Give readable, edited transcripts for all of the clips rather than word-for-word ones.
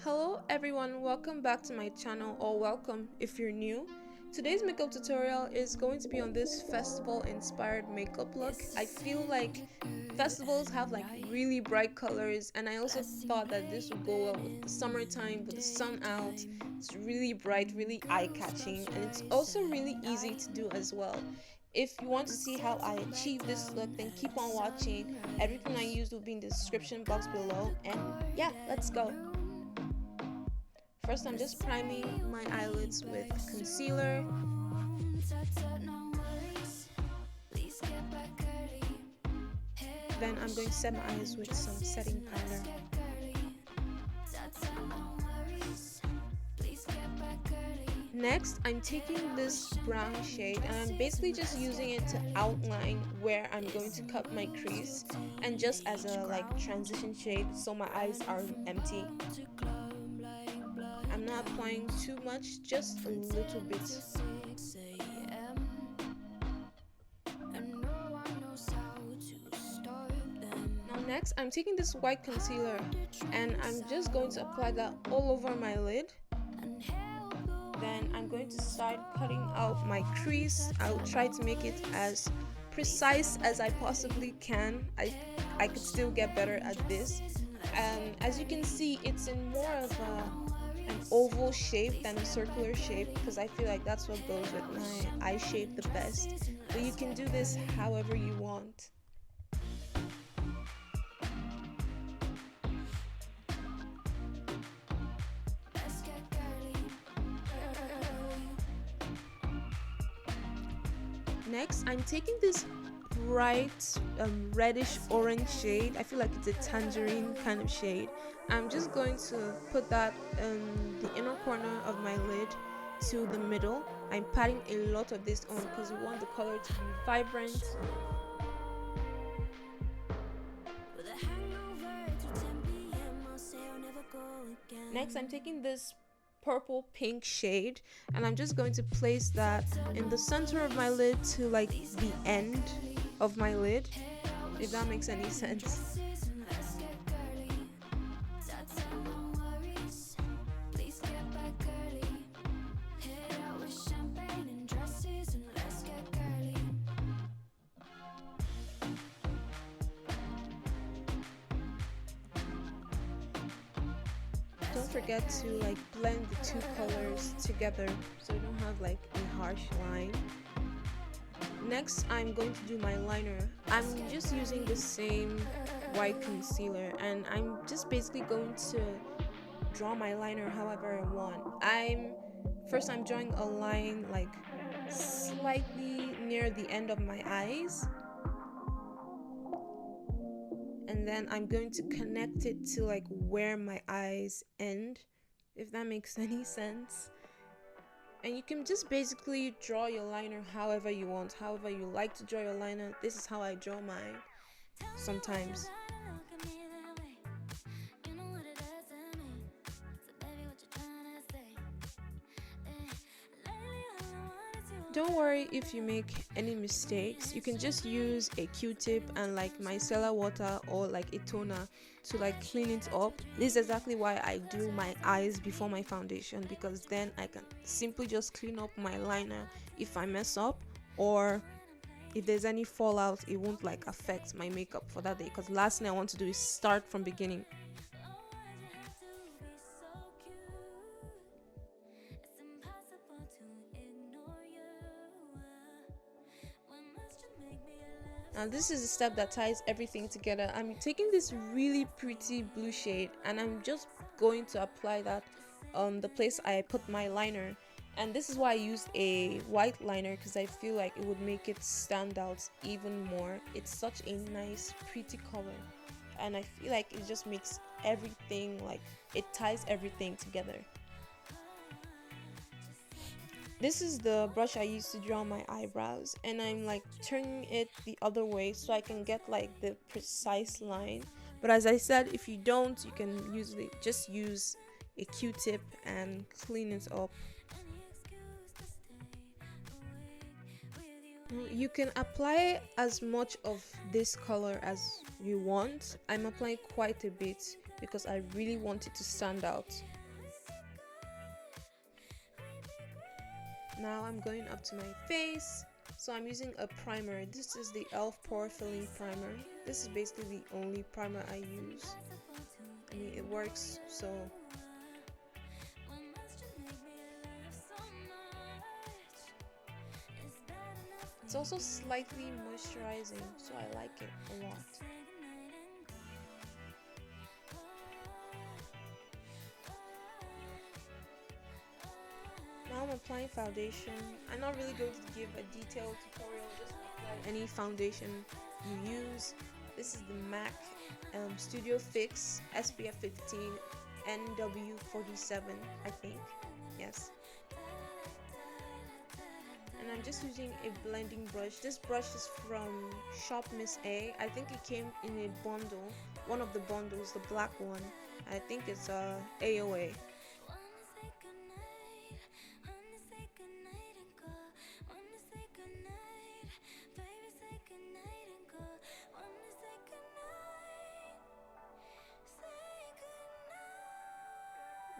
Hello everyone, welcome back to my channel, or welcome if you're new. Today's makeup tutorial is going to be on this festival inspired makeup look. I feel like festivals have like really bright colors, and I also thought that this would go well with the summertime with the sun out. It's really bright, really eye-catching, and it's also really easy to do as well. If you want to see how I achieve this look, then keep on watching. Everything I used will be in the description box below, and yeah, let's go. First, I'm just priming my eyelids with concealer. Then I'm going to set my eyes with some setting powder. Next, I'm taking this brown shade and I'm basically just using it to outline where I'm going to cut my crease, and just as a transition shade so my eyes aren't empty. I'm not applying too much, just a little bit. Now next, I'm taking this white concealer and I'm just going to apply that all over my lid. Then I'm going to start cutting out my crease. I'll try to make it as precise as I possibly can. I could still get better at this. And as you can see, it's in more of an oval shape than a circular shape, because I feel like that's what goes with my eye shape the best. But you can do this however you want. Next, I'm taking this bright reddish orange shade. I feel like it's a tangerine kind of shade. I'm just going to put that in the inner corner of my lid to the middle. I'm patting a lot of this on because we want the color to be vibrant. Next, I'm taking this purple pink shade and I'm just going to place that in the center of my lid to like the end of my lid, if that makes any sense. Don't forget to blend the two colors together so you don't have a harsh line. Next, I'm going to do my liner. I'm just using the same white concealer and I'm just basically going to draw my liner however I want. I'm drawing a line slightly near the end of my eyes, and then I'm going to connect it to where my eyes end, if that makes any sense. And you can just basically draw your liner however you want, however you like to draw your liner. This is how I draw mine sometimes. Don't worry if you make any mistakes. You can just use a Q-tip and micellar water or a toner to clean it up. This is exactly why I do my eyes before my foundation, because then I can simply just clean up my liner if I mess up, or if there's any fallout, it won't affect my makeup for that day, because last thing I want to do is start from beginning. Now this is the step that ties everything together. I'm taking this really pretty blue shade and I'm just going to apply that on the place I put my liner. And this is why I used a white liner, because I feel like it would make it stand out even more. It's such a nice, pretty color, and I feel like it just makes everything, it ties everything together. This is the brush I use to draw my eyebrows, and I'm turning it the other way so I can get the precise line. But as I said, if you don't, you can usually just use a Q-tip and clean it up. You can apply as much of this color as you want. I'm applying quite a bit because I really want it to stand out. Now I'm going up to my face. So I'm using a primer. This is the e.l.f. Pore Filling Primer. This is basically the only primer I use. I mean, it works, so it's also slightly moisturizing, so I like it a lot. Now I'm applying foundation. I'm not really going to give a detailed tutorial, just apply any foundation you use. This is the MAC Studio Fix SPF 15 NW47, I think. Yes. And I'm just using a blending brush. This brush is from Shop Miss A. I think it came in a bundle, one of the bundles, the black one. I think it's AOA.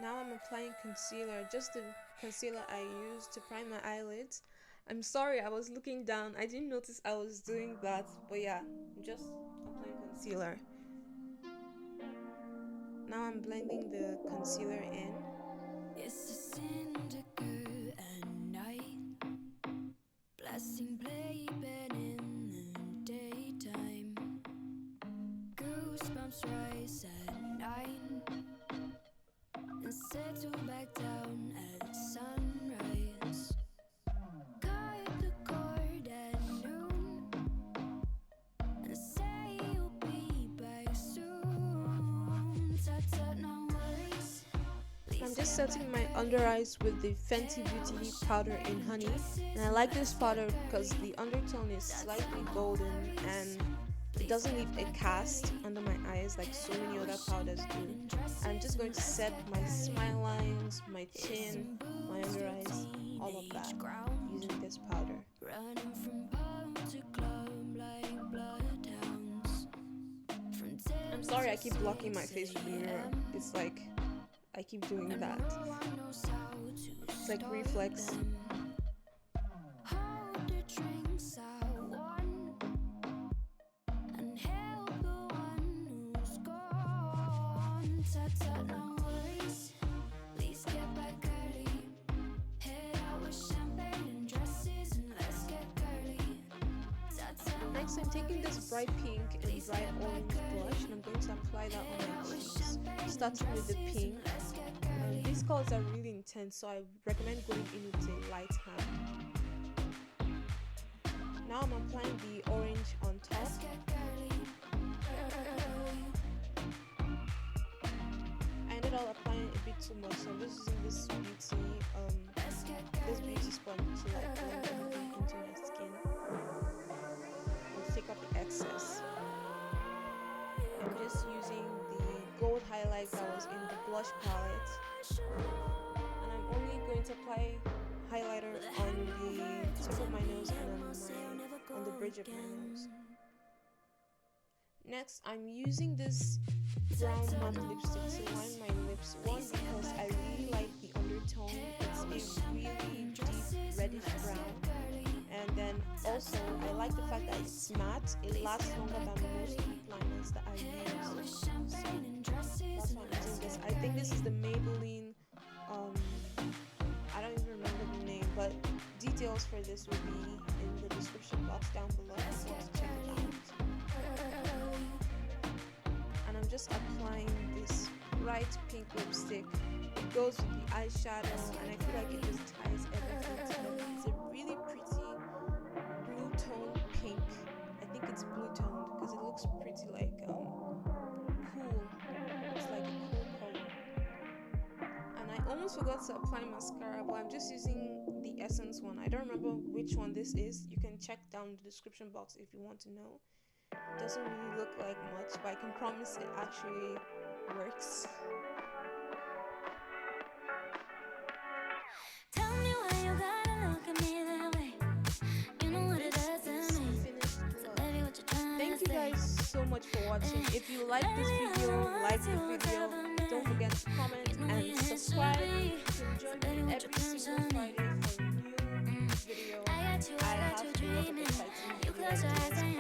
Now I'm applying concealer, just the concealer I used to prime my eyelids. I'm sorry, I was looking down. I didn't notice I was doing that, but yeah, I'm just applying concealer. Now I'm blending the concealer in. It's a syndicate at night, blasting playpen in the daytime. Goosebumps rise at 9 and settle back down at sunrise. Cut the cord at noon and say you'll be back soon. Tut, no worries. I'm just setting my under eyes with the Fenty Beauty powder in honey, and I like this powder because the undertone is slightly golden and it doesn't leave a cast under my eyes like so many other powders do. I'm just going to set my smile lines, my chin, my under eyes, all of that using this powder. I'm sorry I keep blocking my face with the mirror. It's like I keep doing that. It's like reflex. Next, I'm taking this bright pink and bright orange blush and I'm going to apply that on my cheeks, starting with the pink. These colors are really intense, so I recommend going in with a light hand. Now I'm applying the orange on top. I ended up applying a bit too much, so I'm just using this beauty sponge to like blend everything into my skin and take up the excess. I'm just using the gold highlight that was in the blush palette, and I'm only going to apply highlighter on the tip of my nose and on the bridge of my nose. Next, I'm using this brown matte lipstick to line my lips. One, because I really like the undertone. It's a really deep reddish brown. And then also, I like the fact that it's matte. It lasts longer than most lip liners that I use. So that's why I'm using this. I think this is the Maybelline, I don't even remember the name, but details for this will be in the description box down below if you want to check it out. And I'm just applying this bright pink lipstick. It goes with the eyeshadow and I feel like it just ties everything together. It's a really pretty blue tone pink. I think it's blue toned because it looks pretty like cool. It's like a cool color. And I almost forgot to apply mascara, but I'm just using the Essence one. I don't remember which one this is. You can check down the description box if you want to know. It doesn't really look like much, but I can promise it actually works. Tell me why you gotta look at me that way. You know what it does to me. Finished look. Thank you guys so so much for watching. If you like this video, like the video, don't forget to comment and subscribe. You can join me every single Friday for a new video. I have a lot of exciting videos